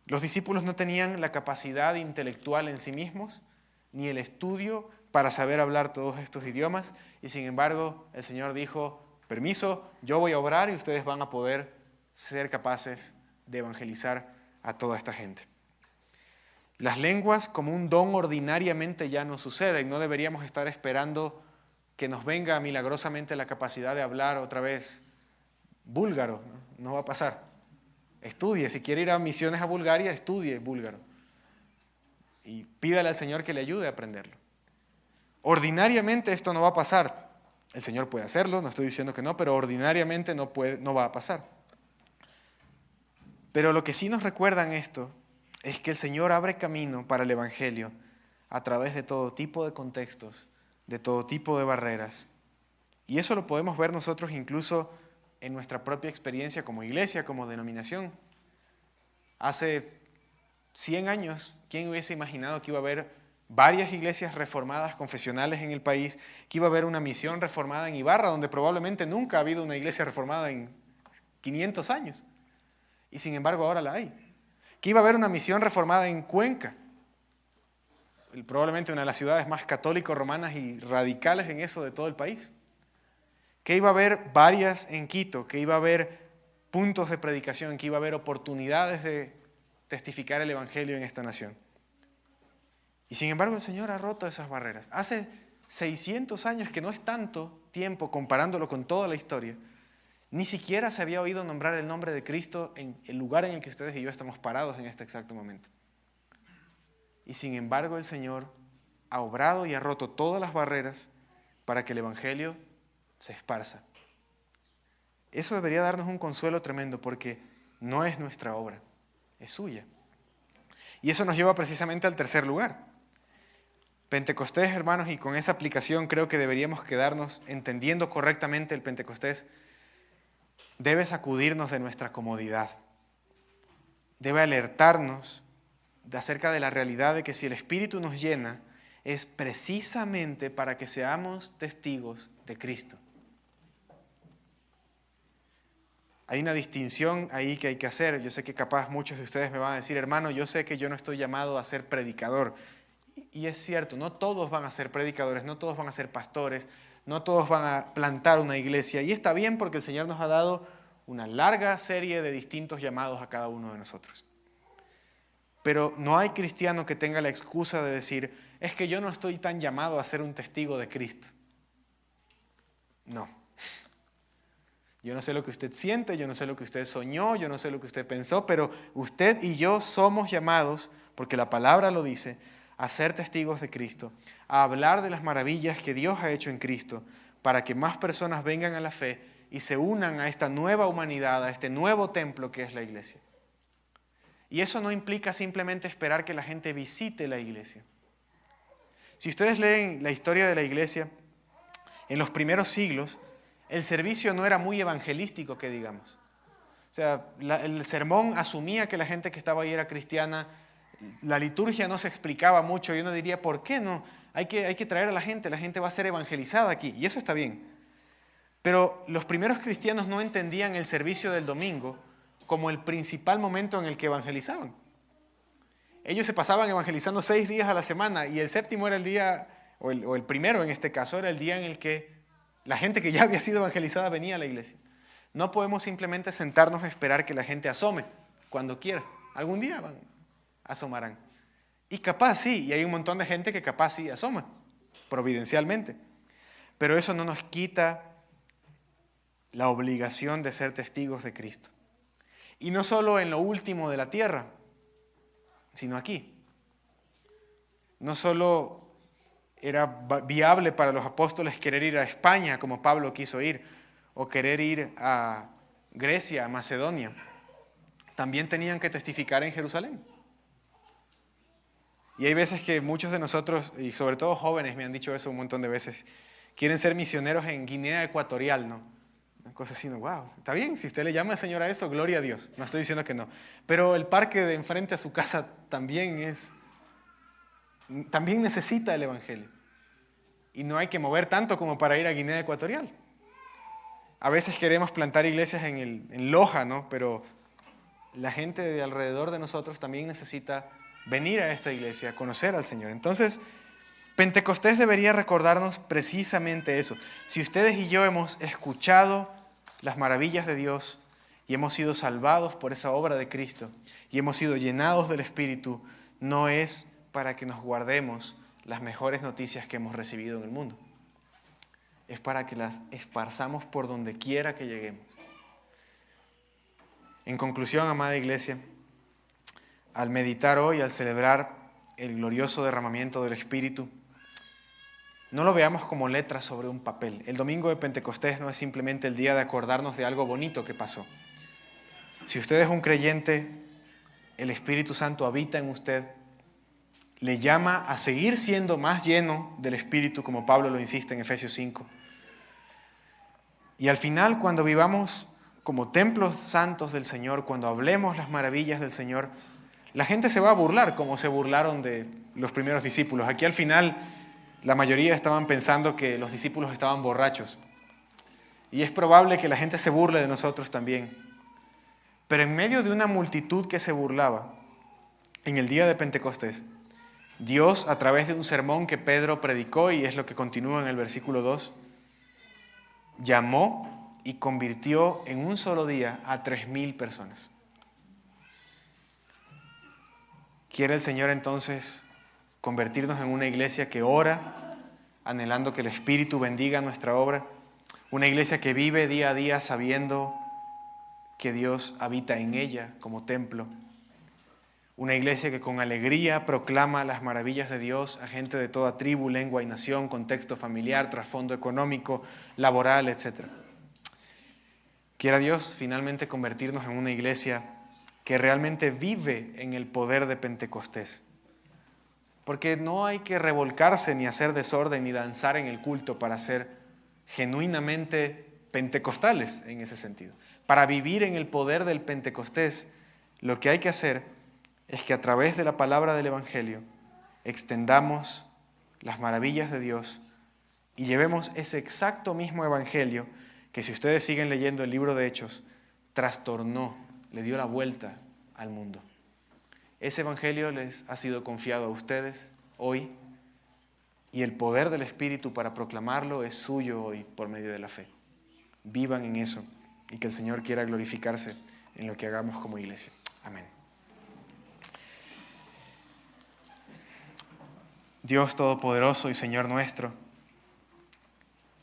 Los discípulos no tenían la capacidad intelectual en sí mismos, ni el estudio para saber hablar todos estos idiomas, y sin embargo el Señor dijo: permiso, yo voy a obrar y ustedes van a poder ser capaces de evangelizar a toda esta gente. Las lenguas como un don ordinariamente ya no suceden, no deberíamos estar esperando que nos venga milagrosamente la capacidad de hablar otra vez búlgaro, no va a pasar. Estudie, si quiere ir a misiones a Bulgaria, estudie búlgaro. Y pídale al Señor que le ayude a aprenderlo. Ordinariamente esto no va a pasar. El Señor puede hacerlo, no estoy diciendo que no, pero ordinariamente no va a pasar. Pero lo que sí nos recuerdan esto es que el Señor abre camino para el Evangelio a través de todo tipo de contextos, de todo tipo de barreras. Y eso lo podemos ver nosotros incluso en nuestra propia experiencia como iglesia, como denominación. Hace 100 años, ¿quién hubiese imaginado que iba a haber varias iglesias reformadas confesionales en el país, que iba a haber una misión reformada en Ibarra, donde probablemente nunca ha habido una iglesia reformada en 500 años? Y sin embargo ahora la hay. Que iba a haber una misión reformada en Cuenca, probablemente una de las ciudades más católico-romanas y radicales en eso de todo el país. Que iba a haber varias en Quito, que iba a haber puntos de predicación, que iba a haber oportunidades de testificar el Evangelio en esta nación. Y sin embargo el Señor ha roto esas barreras. Hace 600 años, que no es tanto tiempo comparándolo con toda la historia, ni siquiera se había oído nombrar el nombre de Cristo en el lugar en el que ustedes y yo estamos parados en este exacto momento. Y sin embargo el Señor ha obrado y ha roto todas las barreras para que el Evangelio se esparza. Eso debería darnos un consuelo tremendo, porque no es nuestra obra, es suya. Y eso nos lleva precisamente al tercer lugar. Pentecostés, hermanos, y con esa aplicación creo que deberíamos quedarnos entendiendo correctamente el Pentecostés, debe sacudirnos de nuestra comodidad. Debe alertarnos acerca de la realidad de que si el Espíritu nos llena, es precisamente para que seamos testigos de Cristo. Hay una distinción ahí que hay que hacer. Yo sé que capaz muchos de ustedes me van a decir, hermano, yo sé que yo no estoy llamado a ser predicador. Y es cierto, no todos van a ser predicadores, no todos van a ser pastores, no todos van a plantar una iglesia. Y está bien porque el Señor nos ha dado una larga serie de distintos llamados a cada uno de nosotros. Pero no hay cristiano que tenga la excusa de decir, es que yo no estoy tan llamado a ser un testigo de Cristo. No. Yo no sé lo que usted siente, yo no sé lo que usted soñó, yo no sé lo que usted pensó, pero usted y yo somos llamados, porque la palabra lo dice, a ser testigos de Cristo, a hablar de las maravillas que Dios ha hecho en Cristo, para que más personas vengan a la fe y se unan a esta nueva humanidad, a este nuevo templo que es la iglesia. Y eso no implica simplemente esperar que la gente visite la iglesia. Si ustedes leen la historia de la iglesia, en los primeros siglos, el servicio no era muy evangelístico, que digamos. O sea, el sermón asumía que la gente que estaba ahí era cristiana, la liturgia no se explicaba mucho, y uno diría, ¿por qué no? Hay que traer a la gente va a ser evangelizada aquí, y eso está bien. Pero los primeros cristianos no entendían el servicio del domingo como el principal momento en el que evangelizaban. Ellos se pasaban evangelizando 6 días a la semana, y el séptimo era el día, o el primero en este caso, era el día en el que la gente que ya había sido evangelizada venía a la iglesia. No podemos simplemente sentarnos a esperar que la gente asome cuando quiera. Algún día asomarán. Y capaz sí, y hay un montón de gente que capaz sí asoma, providencialmente. Pero eso no nos quita la obligación de ser testigos de Cristo. Y no solo en lo último de la tierra, sino aquí. No solo era viable para los apóstoles querer ir a España, como Pablo quiso ir, o querer ir a Grecia, a Macedonia. También tenían que testificar en Jerusalén. Y hay veces que muchos de nosotros, y sobre todo jóvenes, me han dicho eso un montón de veces, quieren ser misioneros en Guinea Ecuatorial, ¿no? Una cosa así, ¿no? Wow, está bien, si usted le llama al Señor a eso, gloria a Dios. No estoy diciendo que no. Pero el parque de enfrente a su casa también necesita el Evangelio. Y no hay que mover tanto como para ir a Guinea Ecuatorial. A veces queremos plantar iglesias en Loja, ¿no? Pero la gente de alrededor de nosotros también necesita venir a esta iglesia, conocer al Señor. Entonces, Pentecostés debería recordarnos precisamente eso. Si ustedes y yo hemos escuchado las maravillas de Dios y hemos sido salvados por esa obra de Cristo y hemos sido llenados del Espíritu, no es para que nos guardemos las mejores noticias que hemos recibido en el mundo. Es para que las esparzamos por donde quiera que lleguemos. En conclusión, amada iglesia, al meditar hoy, al celebrar el glorioso derramamiento del Espíritu, no lo veamos como letras sobre un papel. El domingo de Pentecostés no es simplemente el día de acordarnos de algo bonito que pasó. Si usted es un creyente, el Espíritu Santo habita en usted, le llama a seguir siendo más lleno del Espíritu, como Pablo lo insiste en Efesios 5. Y al final, cuando vivamos como templos santos del Señor, cuando hablemos las maravillas del Señor, la gente se va a burlar como se burlaron de los primeros discípulos. Aquí al final la mayoría estaban pensando que los discípulos estaban borrachos. Y es probable que la gente se burle de nosotros también. Pero en medio de una multitud que se burlaba, en el día de Pentecostés, Dios, a través de un sermón que Pedro predicó, y es lo que continúa en el versículo 2, llamó y convirtió en un solo día a 3,000 personas. ¿Quiere el Señor entonces convertirnos en una iglesia que ora, anhelando que el Espíritu bendiga nuestra obra? Una iglesia que vive día a día sabiendo que Dios habita en ella como templo. Una iglesia que con alegría proclama las maravillas de Dios a gente de toda tribu, lengua y nación, contexto familiar, trasfondo económico, laboral, etc. Quiera Dios finalmente convertirnos en una iglesia que realmente vive en el poder de Pentecostés. Porque no hay que revolcarse ni hacer desorden ni danzar en el culto para ser genuinamente pentecostales en ese sentido. para vivir en el poder del Pentecostés, lo que hay que hacer es que a través de la palabra del Evangelio extendamos las maravillas de Dios y llevemos ese exacto mismo Evangelio que, si ustedes siguen leyendo el libro de Hechos, trastornó, le dio la vuelta al mundo. Ese Evangelio les ha sido confiado a ustedes hoy y el poder del Espíritu para proclamarlo es suyo hoy por medio de la fe. Vivan en eso y que el Señor quiera glorificarse en lo que hagamos como iglesia. Amén. Dios Todopoderoso y Señor nuestro,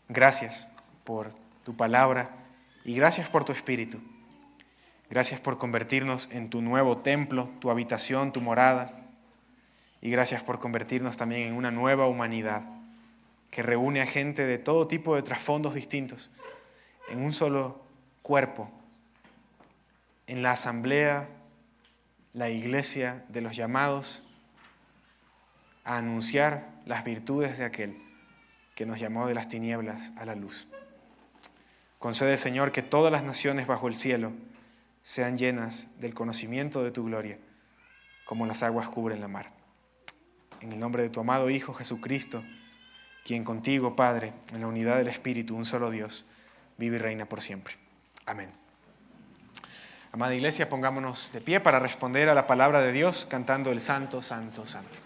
gracias por tu palabra y gracias por tu Espíritu. Gracias por convertirnos en tu nuevo templo, tu habitación, tu morada. Y gracias por convertirnos también en una nueva humanidad que reúne a gente de todo tipo de trasfondos distintos en un solo cuerpo, en la asamblea, la iglesia de los llamados a anunciar las virtudes de aquel que nos llamó de las tinieblas a la luz. Concede, Señor, que todas las naciones bajo el cielo sean llenas del conocimiento de tu gloria, como las aguas cubren la mar. En el nombre de tu amado Hijo Jesucristo, quien contigo, Padre, en la unidad del Espíritu, un solo Dios, vive y reina por siempre. Amén. Amada Iglesia, pongámonos de pie para responder a la palabra de Dios cantando el Santo, Santo, Santo.